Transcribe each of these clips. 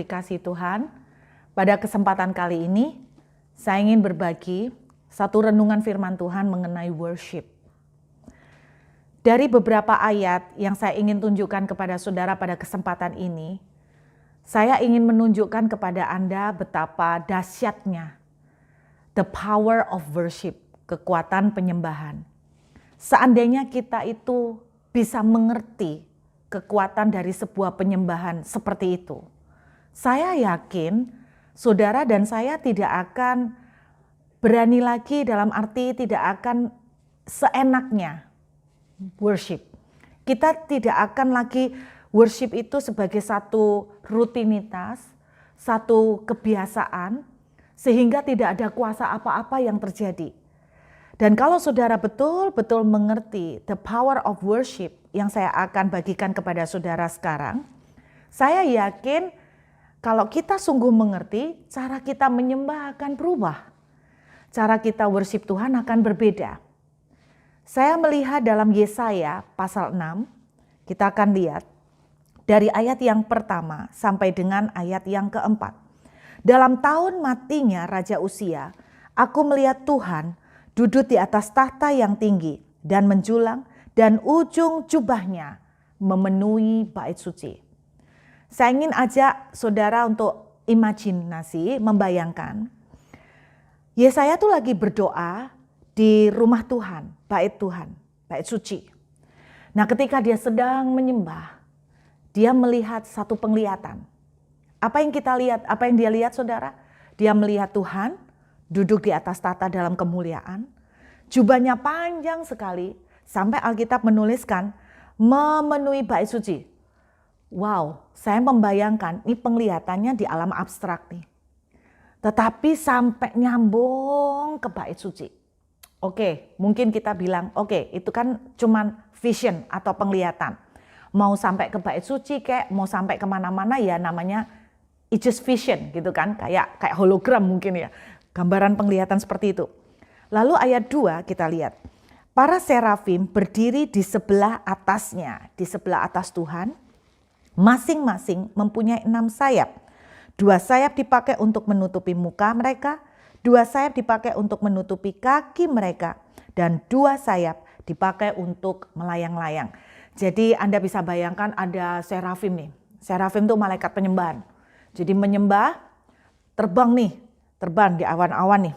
dikasihi Tuhan, pada kesempatan kali ini saya ingin berbagi satu renungan firman Tuhan mengenai worship. Dari beberapa ayat yang saya ingin tunjukkan kepada saudara pada kesempatan ini, saya ingin menunjukkan kepada Anda betapa dahsyatnya the power of worship, kekuatan penyembahan. Seandainya kita itu bisa mengerti kekuatan dari sebuah penyembahan seperti itu, saya yakin saudara dan saya tidak akan berani lagi, dalam arti tidak akan seenaknya worship. Kita tidak akan lagi worship itu sebagai satu rutinitas, satu kebiasaan, sehingga tidak ada kuasa apa-apa yang terjadi. Dan kalau saudara betul-betul mengerti the power of worship yang saya akan bagikan kepada saudara sekarang, saya yakin kalau kita sungguh mengerti, cara kita menyembah akan berubah. Cara kita worship Tuhan akan berbeda. Saya melihat dalam Yesaya pasal 6, kita akan lihat dari ayat yang pertama sampai dengan ayat yang keempat. Dalam tahun matinya Raja Uzia, aku melihat Tuhan duduk di atas tahta yang tinggi dan menjulang, dan ujung jubahnya memenuhi bait suci. Saya ingin ajak saudara untuk imajinasi, membayangkan. Yesaya tuh lagi berdoa di rumah Tuhan, bait suci. Nah, ketika dia sedang menyembah, dia melihat satu penglihatan. Apa yang kita lihat? Apa yang dia lihat, saudara? Dia melihat Tuhan duduk di atas tahta dalam kemuliaan. Jubahnya panjang sekali, sampai Alkitab menuliskan memenuhi bait suci. Wow, saya membayangkan ini penglihatannya di alam abstrak nih. Tetapi sampai nyambung ke bait suci. Oke, mungkin kita bilang, oke, itu kan cuman vision atau penglihatan. Mau sampai ke bait suci kayak mau sampai kemana-mana ya namanya it's just vision gitu kan. Kayak hologram mungkin ya. Gambaran penglihatan seperti itu. Lalu ayat 2 kita lihat. Para serafim berdiri di sebelah atasnya, di sebelah atas Tuhan. Masing-masing mempunyai 6 sayap. 2 sayap dipakai untuk menutupi muka mereka, 2 sayap dipakai untuk menutupi kaki mereka, dan 2 sayap dipakai untuk melayang-layang. Jadi Anda bisa bayangkan ada serafim nih. Serafim itu malaikat penyembahan. Jadi menyembah, terbang di awan-awan nih.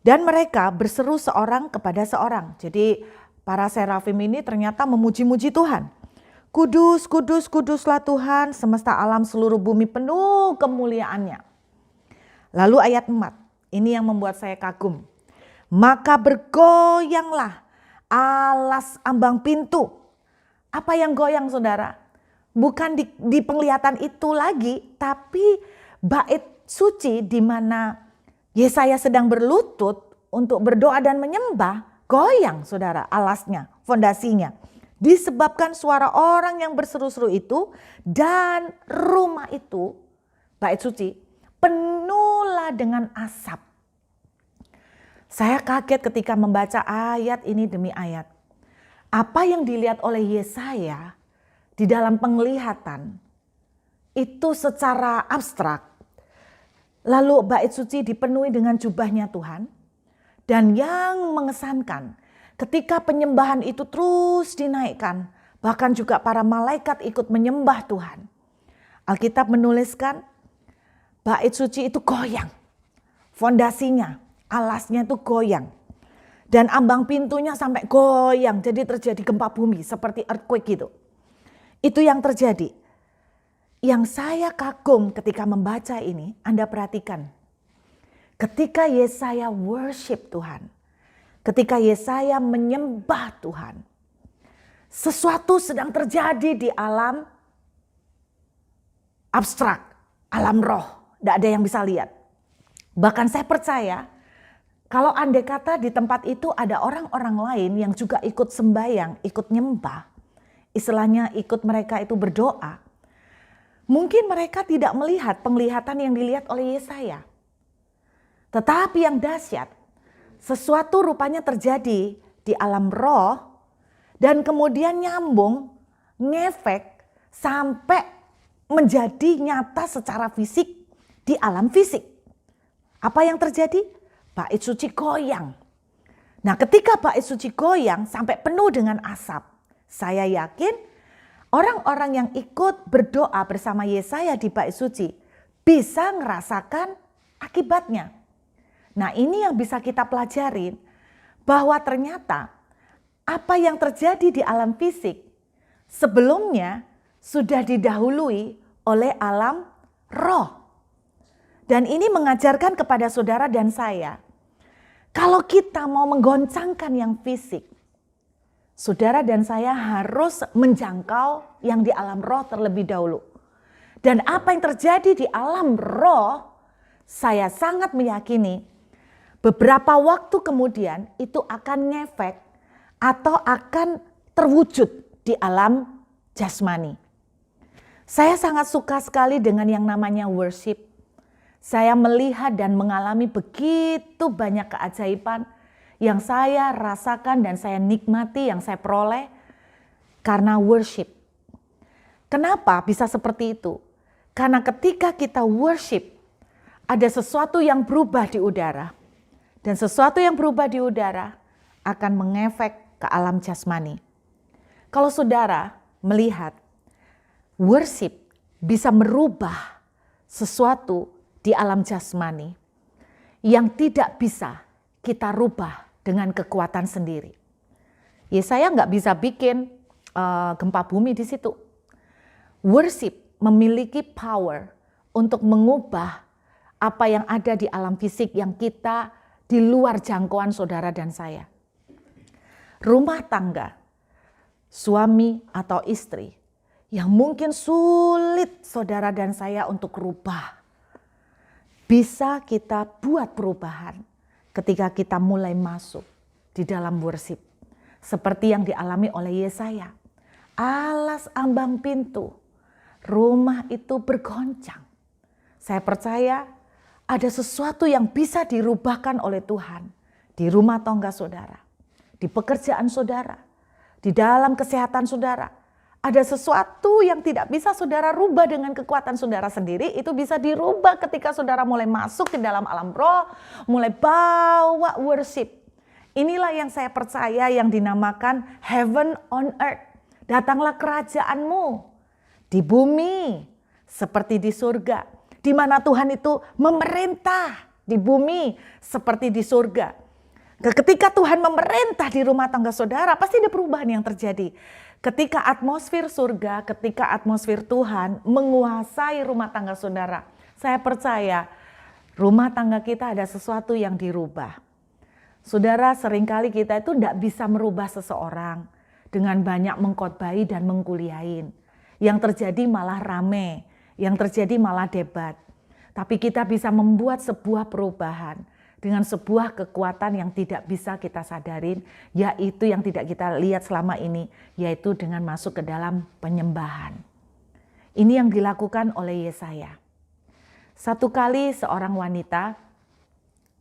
Dan mereka berseru seorang kepada seorang. Jadi para serafim ini ternyata memuji-muji Tuhan. Kudus, kudus, kuduslah Tuhan, semesta alam seluruh bumi penuh kemuliaannya. Lalu ayat 4, ini yang membuat saya kagum. Maka bergoyanglah alas ambang pintu. Apa yang goyang, saudara? Bukan di penglihatan itu lagi, tapi bait suci di mana Yesaya sedang berlutut untuk berdoa dan menyembah, goyang, saudara, alasnya, fondasinya. Disebabkan suara orang yang berseru-seru itu, dan rumah itu, bait suci, penuhlah dengan asap. Saya kaget ketika membaca ayat ini demi ayat. Apa yang dilihat oleh Yesaya di dalam penglihatan itu secara abstrak. Lalu bait suci dipenuhi dengan jubahnya Tuhan. Dan yang mengesankan, ketika penyembahan itu terus dinaikkan, bahkan juga para malaikat ikut menyembah Tuhan. Alkitab menuliskan bait suci itu goyang. Fondasinya, alasnya itu goyang. Dan ambang pintunya sampai goyang, jadi terjadi gempa bumi seperti earthquake gitu. Itu yang terjadi. Yang saya kagum ketika membaca ini, Anda perhatikan. Ketika Yesaya worship Tuhan, ketika Yesaya menyembah Tuhan, sesuatu sedang terjadi di alam abstrak, alam roh. Tidak ada yang bisa lihat. Bahkan saya percaya, kalau andai kata di tempat itu ada orang-orang lain yang juga ikut sembahyang, ikut nyembah, istilahnya ikut mereka itu berdoa, mungkin mereka tidak melihat penglihatan yang dilihat oleh Yesaya. Tetapi yang dahsyat, sesuatu rupanya terjadi di alam roh dan kemudian nyambung, ngefek sampai menjadi nyata secara fisik di alam fisik. Apa yang terjadi? Bait suci goyang. Nah, ketika bait suci goyang sampai penuh dengan asap, saya yakin orang-orang yang ikut berdoa bersama Yesaya di bait suci bisa ngerasakan akibatnya. Nah, ini yang bisa kita pelajarin, bahwa ternyata apa yang terjadi di alam fisik sebelumnya sudah didahului oleh alam roh. Dan ini mengajarkan kepada saudara dan saya, kalau kita mau menggoncangkan yang fisik, saudara dan saya harus menjangkau yang di alam roh terlebih dahulu. Dan apa yang terjadi di alam roh, saya sangat meyakini beberapa waktu kemudian itu akan ngefek atau akan terwujud di alam jasmani. Saya sangat suka sekali dengan yang namanya worship. Saya melihat dan mengalami begitu banyak keajaiban yang saya rasakan dan saya nikmati, yang saya peroleh karena worship. Kenapa bisa seperti itu? Karena ketika kita worship, ada sesuatu yang berubah di udara. Dan sesuatu yang berubah di udara akan mengefek ke alam jasmani. Kalau saudara melihat worship bisa merubah sesuatu di alam jasmani yang tidak bisa kita rubah dengan kekuatan sendiri. Yesaya nggak bisa bikin gempa bumi di situ. Worship memiliki power untuk mengubah apa yang ada di alam fisik yang kita di luar jangkauan saudara dan saya. Rumah tangga, suami atau istri yang mungkin sulit saudara dan saya untuk rubah, bisa kita buat perubahan ketika kita mulai masuk di dalam worship. Seperti yang dialami oleh Yesaya. Alas ambang pintu, rumah itu bergoncang. Saya percaya ada sesuatu yang bisa dirubahkan oleh Tuhan di rumah tangga saudara, di pekerjaan saudara, di dalam kesehatan saudara. Ada sesuatu yang tidak bisa saudara rubah dengan kekuatan saudara sendiri, itu bisa dirubah ketika saudara mulai masuk ke dalam alam roh, mulai bawa worship. Inilah yang saya percaya yang dinamakan heaven on earth. Datanglah kerajaanmu di bumi seperti di surga, di mana Tuhan itu memerintah di bumi seperti di surga. Ketika Tuhan memerintah di rumah tangga saudara, pasti ada perubahan yang terjadi. Ketika atmosfer surga, ketika atmosfer Tuhan menguasai rumah tangga saudara, saya percaya rumah tangga kita ada sesuatu yang dirubah. Saudara, seringkali kita itu tidak bisa merubah seseorang dengan banyak mengkhotbahi dan mengkuliahin. Yang terjadi malah rame, yang terjadi malah debat. Tapi kita bisa membuat sebuah perubahan dengan sebuah kekuatan yang tidak bisa kita sadarin, yaitu yang tidak kita lihat selama ini, yaitu dengan masuk ke dalam penyembahan. Ini yang dilakukan oleh Yesaya. Satu kali seorang wanita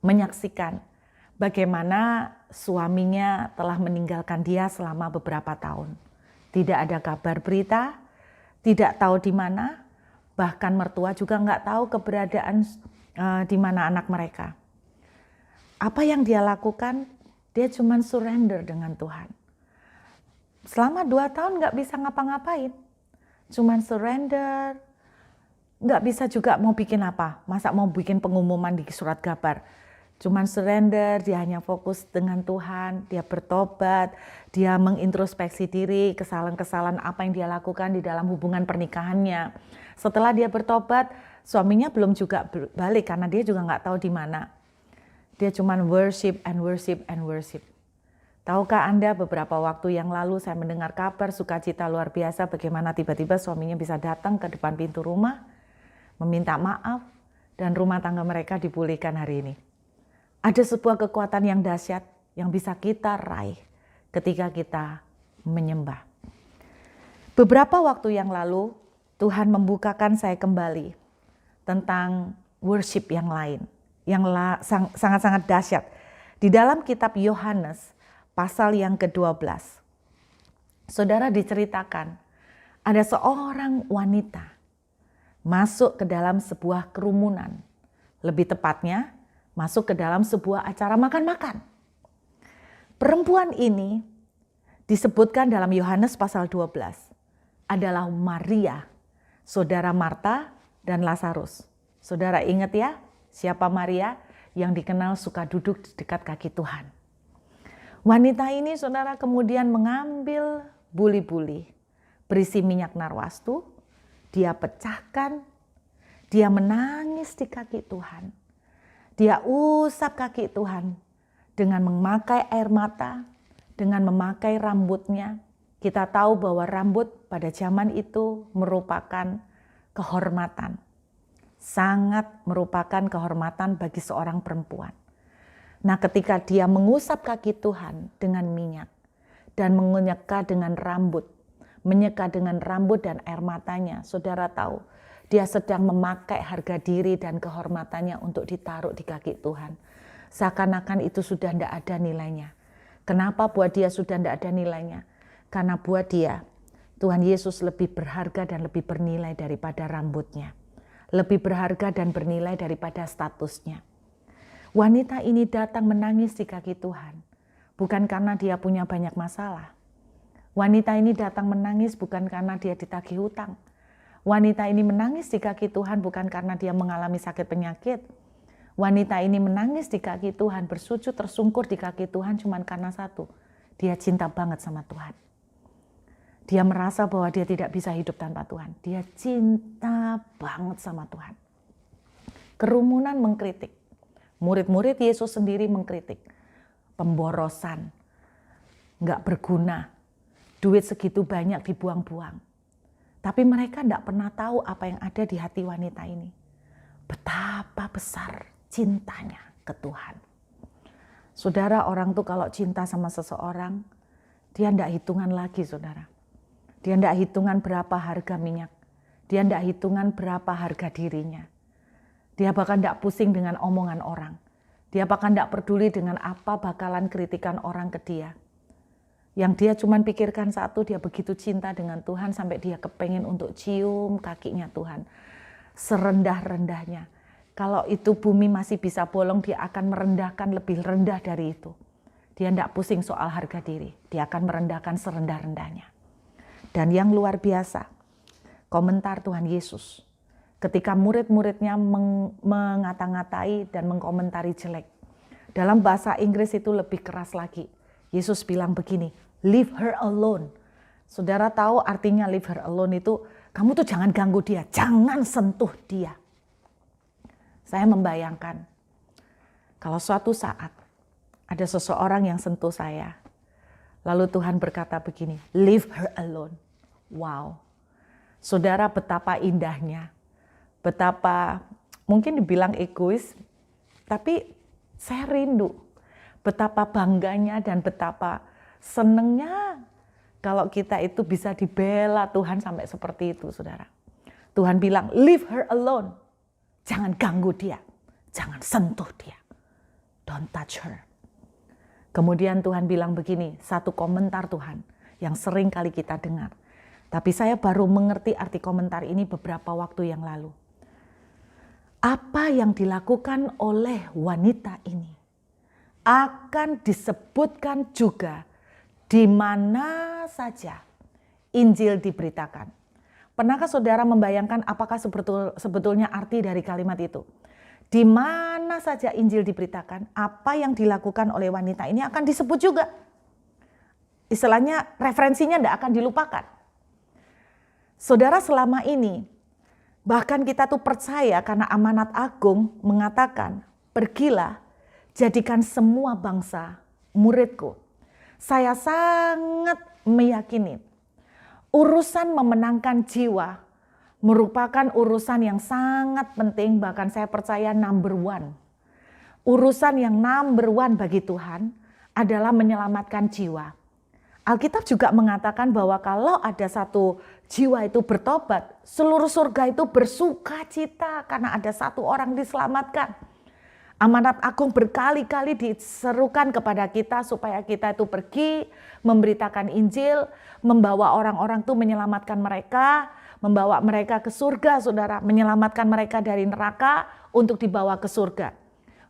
menyaksikan bagaimana suaminya telah meninggalkan dia selama beberapa tahun. Tidak ada kabar berita, tidak tahu di mana, bahkan mertua juga nggak tahu keberadaan di mana anak mereka. Apa yang dia lakukan? Dia cuma surrender dengan Tuhan. Selama 2 tahun nggak bisa ngapa-ngapain. Cuma surrender. Nggak bisa juga mau bikin apa. Masa mau bikin pengumuman di surat kabar. Cuma surrender, dia hanya fokus dengan Tuhan. Dia bertobat, dia mengintrospeksi diri, kesalahan-kesalahan apa yang dia lakukan di dalam hubungan pernikahannya. Setelah dia bertobat, suaminya belum juga balik karena dia juga nggak tahu di mana. Dia cuma worship and worship and worship. Tahukah Anda beberapa waktu yang lalu saya mendengar kabar sukacita luar biasa bagaimana tiba-tiba suaminya bisa datang ke depan pintu rumah, meminta maaf, dan rumah tangga mereka dipulihkan hari ini. Ada sebuah kekuatan yang dahsyat yang bisa kita raih ketika kita menyembah. Beberapa waktu yang lalu Tuhan membukakan saya kembali tentang worship yang lain. Yang sangat-sangat dahsyat. Di dalam kitab Yohanes pasal yang ke-12. Saudara, diceritakan ada seorang wanita masuk ke dalam sebuah kerumunan. Lebih tepatnya, masuk ke dalam sebuah acara makan-makan. Perempuan ini disebutkan dalam Yohanes pasal 12 adalah Maria, saudara Marta dan Lazarus. Saudara ingat ya, siapa Maria yang dikenal suka duduk di dekat kaki Tuhan. Wanita ini saudara kemudian mengambil buli-buli berisi minyak narwastu, dia pecahkan, dia menangis di kaki Tuhan. Dia usap kaki Tuhan dengan memakai air mata, dengan memakai rambutnya. Kita tahu bahwa rambut pada zaman itu merupakan kehormatan. Sangat merupakan kehormatan bagi seorang perempuan. Nah, ketika dia mengusap kaki Tuhan dengan minyak dan menyeka dengan rambut dan air matanya, saudara tahu, dia sedang memakai harga diri dan kehormatannya untuk ditaruh di kaki Tuhan. Seakan-akan itu sudah tidak ada nilainya. Kenapa buat dia sudah tidak ada nilainya? Karena buat dia, Tuhan Yesus lebih berharga dan lebih bernilai daripada rambutnya. Lebih berharga dan bernilai daripada statusnya. Wanita ini datang menangis di kaki Tuhan. Bukan karena dia punya banyak masalah. Wanita ini datang menangis bukan karena dia ditagih hutang. Wanita ini menangis di kaki Tuhan bukan karena dia mengalami sakit penyakit. Wanita ini menangis di kaki Tuhan, bersujud tersungkur di kaki Tuhan cuma karena satu. Dia cinta banget sama Tuhan. Dia merasa bahwa dia tidak bisa hidup tanpa Tuhan. Dia cinta banget sama Tuhan. Kerumunan mengkritik. Murid-murid Yesus sendiri mengkritik. Pemborosan. Nggak berguna. Duit segitu banyak dibuang-buang. Tapi mereka tidak pernah tahu apa yang ada di hati wanita ini. Betapa besar cintanya ke Tuhan. Saudara, orang tuh kalau cinta sama seseorang, dia tidak hitungan lagi, saudara. Dia tidak hitungan berapa harga minyak. Dia tidak hitungan berapa harga dirinya. Dia bahkan tidak pusing dengan omongan orang. Dia bahkan tidak peduli dengan apa bakalan kritikan orang ke dia. Yang dia cuma pikirkan satu, dia begitu cinta dengan Tuhan sampai dia kepengen untuk cium kakinya Tuhan. Serendah-rendahnya. Kalau itu bumi masih bisa bolong, dia akan merendahkan lebih rendah dari itu. Dia tidak pusing soal harga diri. Dia akan merendahkan serendah-rendahnya. Dan yang luar biasa, komentar Tuhan Yesus. Ketika murid-muridnya mengata-ngatai dan mengkomentari jelek. Dalam bahasa Inggris itu lebih keras lagi. Yesus bilang begini, leave her alone. Saudara tahu artinya leave her alone itu, kamu tuh jangan ganggu dia, jangan sentuh dia. Saya membayangkan, kalau suatu saat ada seseorang yang sentuh saya, lalu Tuhan berkata begini, leave her alone. Wow, saudara betapa indahnya, betapa mungkin dibilang egois, tapi saya rindu. Betapa bangganya dan betapa senengnya kalau kita itu bisa dibela Tuhan sampai seperti itu, saudara. Tuhan bilang, leave her alone. Jangan ganggu dia. Jangan sentuh dia. Don't touch her. Kemudian Tuhan bilang begini, satu komentar Tuhan yang sering kali kita dengar. Tapi saya baru mengerti arti komentar ini beberapa waktu yang lalu. Apa yang dilakukan oleh wanita ini akan disebutkan juga di mana saja Injil diberitakan. Pernahkah saudara membayangkan apakah sebetulnya arti dari kalimat itu? Di mana saja Injil diberitakan, apa yang dilakukan oleh wanita ini akan disebut juga. Istilahnya referensinya tidak akan dilupakan. Saudara, selama ini bahkan kita tuh percaya karena amanat agung mengatakan, pergilah, jadikan semua bangsa muridku. Saya sangat meyakini urusan memenangkan jiwa merupakan urusan yang sangat penting, bahkan saya percaya number one. Urusan yang number one bagi Tuhan adalah menyelamatkan jiwa. Alkitab juga mengatakan bahwa kalau ada satu jiwa itu bertobat, seluruh surga itu bersuka cita karena ada satu orang diselamatkan. Amanat agung berkali-kali diserukan kepada kita supaya kita itu pergi, memberitakan Injil, membawa orang-orang itu menyelamatkan mereka, membawa mereka ke surga, saudara, menyelamatkan mereka dari neraka untuk dibawa ke surga.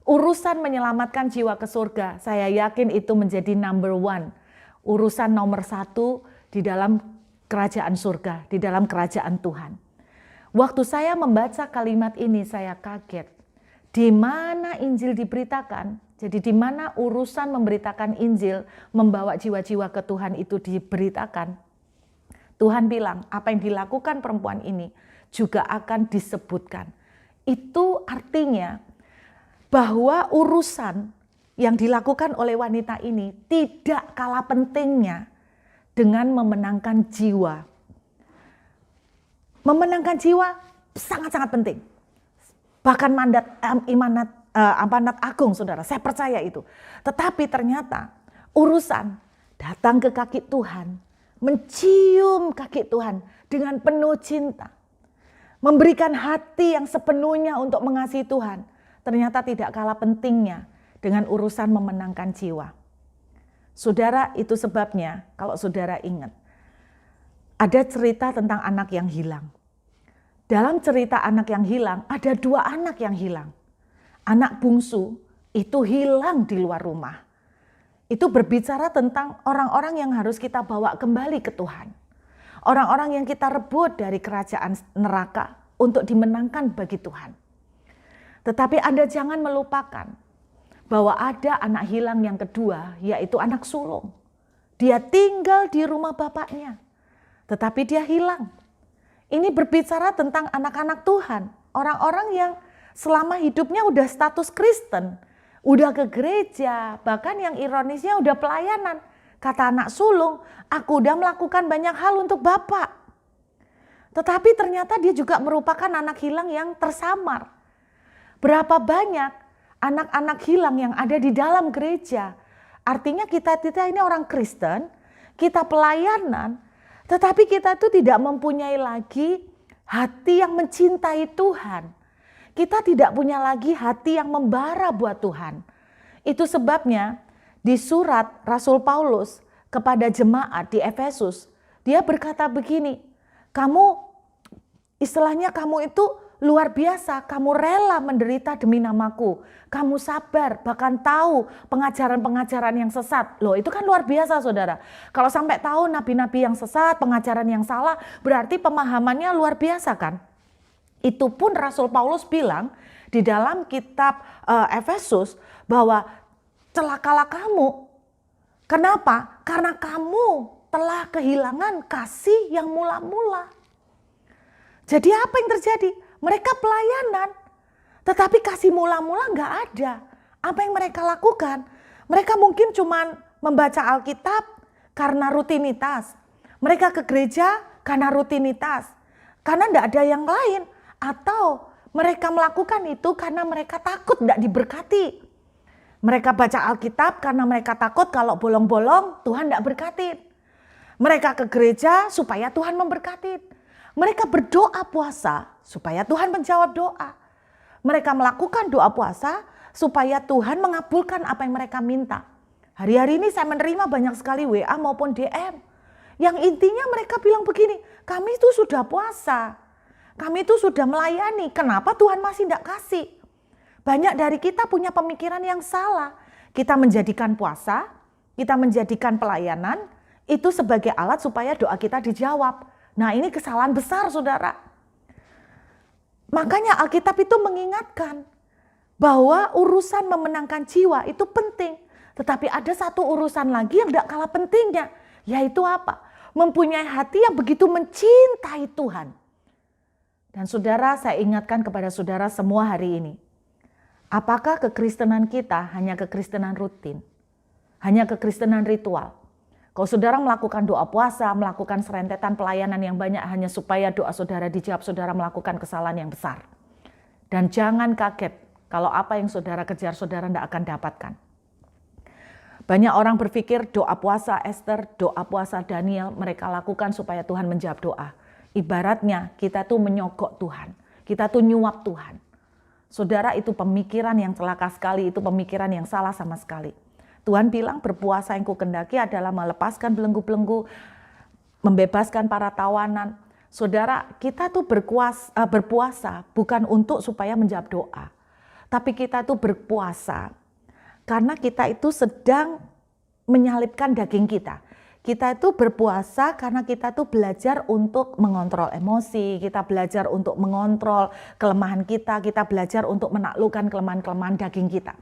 Urusan menyelamatkan jiwa ke surga, saya yakin itu menjadi number one, urusan nomor satu di dalam kerajaan surga, di dalam kerajaan Tuhan. Waktu saya membaca kalimat ini, saya kaget. Di mana Injil diberitakan, jadi di mana urusan memberitakan Injil, membawa jiwa-jiwa ke Tuhan itu diberitakan. Tuhan bilang, apa yang dilakukan perempuan ini juga akan disebutkan. Itu artinya bahwa urusan yang dilakukan oleh wanita ini tidak kalah pentingnya dengan memenangkan jiwa. Memenangkan jiwa sangat-sangat penting. Bahkan mandat amanat agung, saudara, saya percaya itu. Tetapi ternyata urusan datang ke kaki Tuhan, mencium kaki Tuhan dengan penuh cinta, memberikan hati yang sepenuhnya untuk mengasihi Tuhan, ternyata tidak kalah pentingnya dengan urusan memenangkan jiwa. Saudara, itu sebabnya kalau saudara ingat, ada cerita tentang anak yang hilang. Dalam cerita anak yang hilang, ada 2 anak yang hilang. Anak bungsu itu hilang di luar rumah. Itu berbicara tentang orang-orang yang harus kita bawa kembali ke Tuhan. Orang-orang yang kita rebut dari kerajaan neraka untuk dimenangkan bagi Tuhan. Tetapi Anda jangan melupakan bahwa ada anak hilang yang kedua, yaitu anak sulung. Dia tinggal di rumah bapaknya, tetapi dia hilang. Ini berbicara tentang anak-anak Tuhan, orang-orang yang selama hidupnya udah status Kristen, udah ke gereja, bahkan yang ironisnya udah pelayanan. Kata anak sulung, aku udah melakukan banyak hal untuk Bapak. Tetapi ternyata dia juga merupakan anak hilang yang tersamar. Berapa banyak anak-anak hilang yang ada di dalam gereja. Artinya kita ini orang Kristen, kita pelayanan, tetapi kita itu tidak mempunyai lagi hati yang mencintai Tuhan. Kita tidak punya lagi hati yang membara buat Tuhan. Itu sebabnya di surat Rasul Paulus kepada jemaat di Efesus, dia berkata begini, istilahnya kamu itu luar biasa, kamu rela menderita demi namaku. Kamu sabar, bahkan tahu pengajaran-pengajaran yang sesat. Loh, itu kan luar biasa, saudara. Kalau sampai tahu nabi-nabi yang sesat, pengajaran yang salah, berarti pemahamannya luar biasa kan? Itu pun Rasul Paulus bilang di dalam kitab Efesus bahwa celakalah kamu. Kenapa? Karena kamu telah kehilangan kasih yang mula-mula. Jadi apa yang terjadi? Mereka pelayanan, tetapi kasih mula-mula nggak ada. Apa yang mereka lakukan? Mereka mungkin cuma membaca Alkitab karena rutinitas. Mereka ke gereja karena rutinitas. Karena nggak ada yang lain. Atau mereka melakukan itu karena mereka takut nggak diberkati. Mereka baca Alkitab karena mereka takut kalau bolong-bolong Tuhan nggak berkatin. Mereka ke gereja supaya Tuhan memberkati. Mereka berdoa puasa supaya Tuhan menjawab doa. Mereka melakukan doa puasa supaya Tuhan mengabulkan apa yang mereka minta. Hari-hari ini saya menerima banyak sekali WA maupun DM. Yang intinya mereka bilang begini, kami itu sudah puasa. Kami itu sudah melayani, kenapa Tuhan masih tidak kasih? Banyak dari kita punya pemikiran yang salah. Kita menjadikan puasa, kita menjadikan pelayanan, itu sebagai alat supaya doa kita dijawab. Nah, ini kesalahan besar, saudara. Makanya Alkitab itu mengingatkan bahwa urusan memenangkan jiwa itu penting. Tetapi ada satu urusan lagi yang tidak kalah pentingnya, yaitu apa? Mempunyai hati yang begitu mencintai Tuhan. Dan saudara, saya ingatkan kepada saudara semua hari ini. Apakah kekristenan kita hanya kekristenan rutin? Hanya kekristenan ritual? Kalau saudara melakukan doa puasa, melakukan serentetan pelayanan yang banyak hanya supaya doa saudara dijawab, saudara melakukan kesalahan yang besar. Dan jangan kaget kalau apa yang saudara kejar, saudara tidak akan dapatkan. Banyak orang berpikir doa puasa Esther, doa puasa Daniel, mereka lakukan supaya Tuhan menjawab doa. Ibaratnya kita tuh menyogok Tuhan, kita tuh nyuap Tuhan. Saudara, itu pemikiran yang celaka sekali, itu pemikiran yang salah sama sekali. Tuhan bilang berpuasa yang kukendaki adalah melepaskan belenggu-belenggu, membebaskan para tawanan. Saudara, kita tuh berpuasa bukan untuk supaya menjawab doa. Tapi kita tuh berpuasa karena kita itu sedang menyalibkan daging kita. Kita itu berpuasa karena kita tuh belajar untuk mengontrol emosi, kita belajar untuk mengontrol kelemahan kita belajar untuk menaklukkan kelemahan-kelemahan daging kita.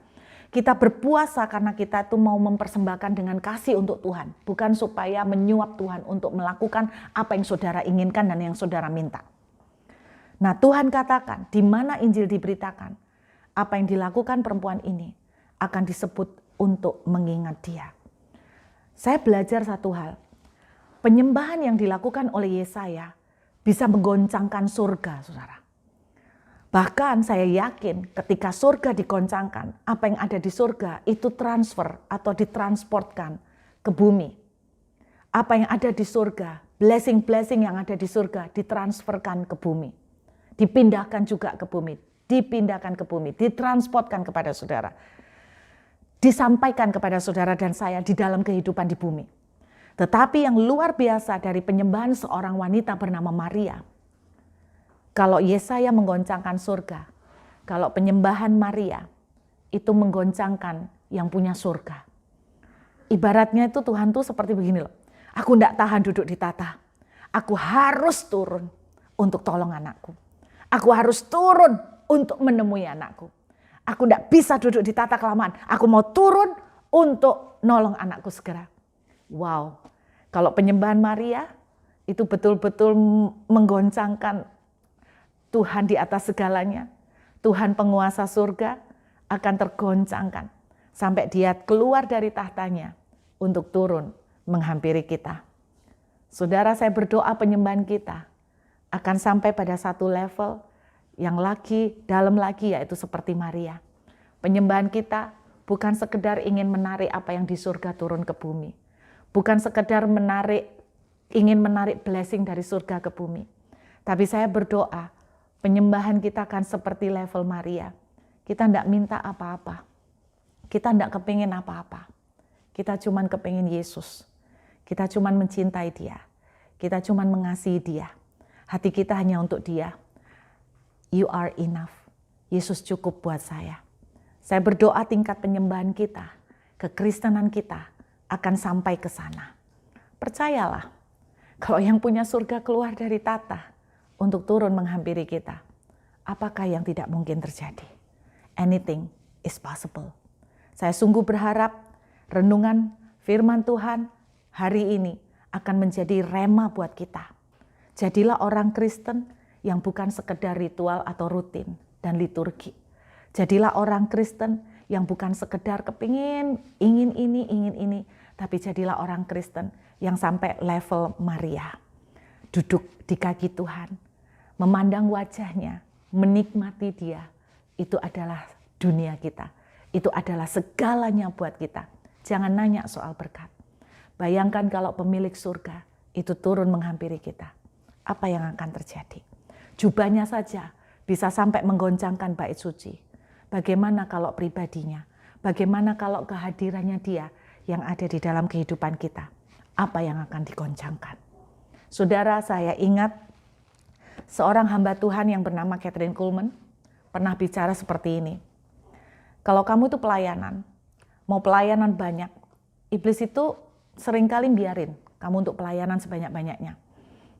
Kita berpuasa karena kita tuh mau mempersembahkan dengan kasih untuk Tuhan, bukan supaya menyuap Tuhan untuk melakukan apa yang saudara inginkan dan yang saudara minta. Nah, Tuhan katakan, di mana Injil diberitakan, apa yang dilakukan perempuan ini akan disebut untuk mengingat dia. Saya belajar satu hal, penyembahan yang dilakukan oleh Yesaya bisa menggoncangkan surga, saudara. Bahkan saya yakin ketika surga digoncangkan, apa yang ada di surga itu transfer atau ditransportkan ke bumi. Apa yang ada di surga, blessing-blessing yang ada di surga ditransferkan ke bumi. Dipindahkan juga ke bumi, ditransportkan kepada saudara. Disampaikan kepada saudara dan saya di dalam kehidupan di bumi. Tetapi yang luar biasa dari penyembahan seorang wanita bernama Maria, kalau Yesaya menggoncangkan surga, kalau penyembahan Maria itu menggoncangkan yang punya surga. Ibaratnya itu Tuhan tuh seperti begini loh. Aku tidak tahan duduk di tata. Aku harus turun untuk tolong anakku. Aku harus turun untuk menemui anakku. Aku tidak bisa duduk di tata kelamaan. Aku mau turun untuk nolong anakku segera. Wow, kalau penyembahan Maria itu betul-betul menggoncangkan Tuhan di atas segalanya, Tuhan penguasa surga akan tergoncangkan sampai dia keluar dari tahtanya untuk turun menghampiri kita. Saudara, saya berdoa penyembahan kita akan sampai pada satu level yang dalam lagi, yaitu seperti Maria. Penyembahan kita bukan sekedar ingin menarik apa yang di surga turun ke bumi. Bukan sekedar ingin menarik blessing dari surga ke bumi. Tapi saya berdoa, penyembahan kita akan seperti level Maria. Kita tidak minta apa-apa. Kita tidak kepingin apa-apa. Kita cuma kepingin Yesus. Kita cuma mencintai dia. Kita cuma mengasihi dia. Hati kita hanya untuk dia. You are enough. Yesus cukup buat saya. Saya berdoa tingkat penyembahan kita, kekristenan kita akan sampai ke sana. Percayalah, kalau yang punya surga keluar dari tata untuk turun menghampiri kita, apakah yang tidak mungkin terjadi? Anything is possible. Saya sungguh berharap renungan firman Tuhan hari ini akan menjadi rema buat kita. Jadilah orang Kristen yang bukan sekedar ritual atau rutin dan liturgi. Jadilah orang Kristen yang bukan sekedar ingin ini, tapi jadilah orang Kristen yang sampai level Maria. Duduk di kaki Tuhan, memandang wajahnya, menikmati dia, itu adalah dunia kita. Itu adalah segalanya buat kita. Jangan nanya soal berkat. Bayangkan kalau pemilik surga itu turun menghampiri kita. Apa yang akan terjadi? Jubahnya saja bisa sampai menggoncangkan bait suci. Bagaimana kalau pribadinya? Bagaimana kalau kehadirannya dia yang ada di dalam kehidupan kita? Apa yang akan digoncangkan? Saudara, saya ingat seorang hamba Tuhan yang bernama Kathryn Kuhlman pernah bicara seperti ini. Kalau kamu itu pelayanan, mau pelayanan banyak, iblis itu seringkali biarin kamu untuk pelayanan sebanyak-banyaknya.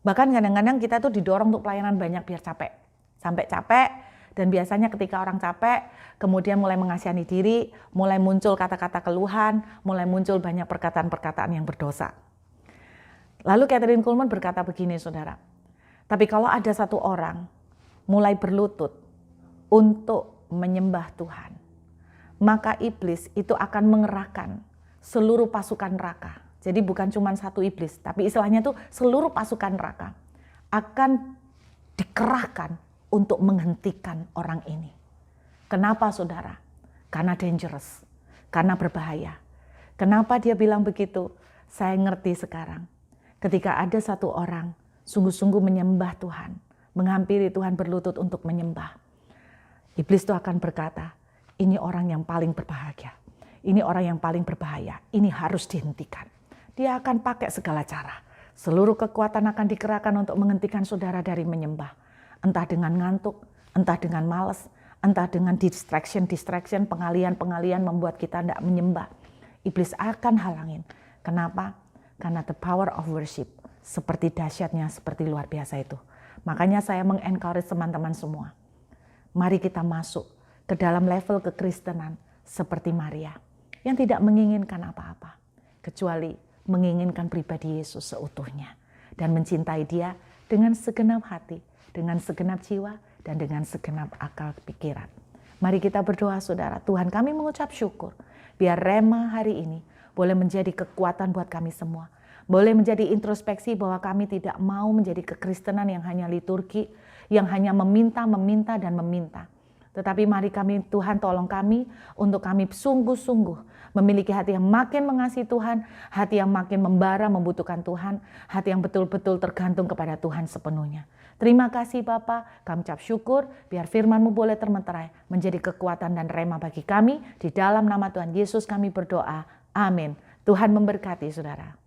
Bahkan kadang-kadang kita tuh didorong untuk pelayanan banyak biar capek. Sampai capek, dan biasanya ketika orang capek, kemudian mulai mengasihani diri, mulai muncul kata-kata keluhan, mulai muncul banyak perkataan-perkataan yang berdosa. Lalu Kathryn Kuhlman berkata begini, saudara. Tapi kalau ada satu orang mulai berlutut untuk menyembah Tuhan, maka iblis itu akan mengerahkan seluruh pasukan neraka. Jadi bukan cuma satu iblis, tapi istilahnya itu seluruh pasukan neraka akan dikerahkan untuk menghentikan orang ini. Kenapa, saudara? Karena dangerous, karena berbahaya. Kenapa dia bilang begitu? Saya ngerti sekarang. Ketika ada satu orang sungguh-sungguh menyembah Tuhan, menghampiri Tuhan berlutut untuk menyembah, iblis itu akan berkata, ini orang yang paling berbahagia. Ini orang yang paling berbahaya. Ini harus dihentikan. Dia akan pakai segala cara Seluruh kekuatan akan dikerahkan untuk menghentikan saudara dari menyembah. Entah dengan ngantuk, entah dengan malas, entah dengan distraction, pengalian membuat kita tidak menyembah. Iblis akan halangin. Kenapa? Karena the power of worship. Seperti dahsyatnya, seperti luar biasa itu. Makanya saya mengencourage teman-teman semua. Mari kita masuk ke dalam level kekristenan seperti Maria. Yang tidak menginginkan apa-apa. Kecuali menginginkan pribadi Yesus seutuhnya. Dan mencintai dia dengan segenap hati, dengan segenap jiwa, dan dengan segenap akal pikiran. Mari kita berdoa saudara. Tuhan, kami mengucap syukur. Biar Rema hari ini boleh menjadi kekuatan buat kami semua. Boleh menjadi introspeksi bahwa kami tidak mau menjadi kekristenan yang hanya liturgi, yang hanya meminta, dan meminta. Tetapi mari kami, Tuhan tolong kami untuk kami sungguh-sungguh memiliki hati yang makin mengasihi Tuhan, hati yang makin membara membutuhkan Tuhan, hati yang betul-betul tergantung kepada Tuhan sepenuhnya. Terima kasih Bapa, kami ucap syukur biar firman-Mu boleh termeterai menjadi kekuatan dan rema bagi kami. Di dalam nama Tuhan Yesus kami berdoa. Amin. Tuhan memberkati saudara.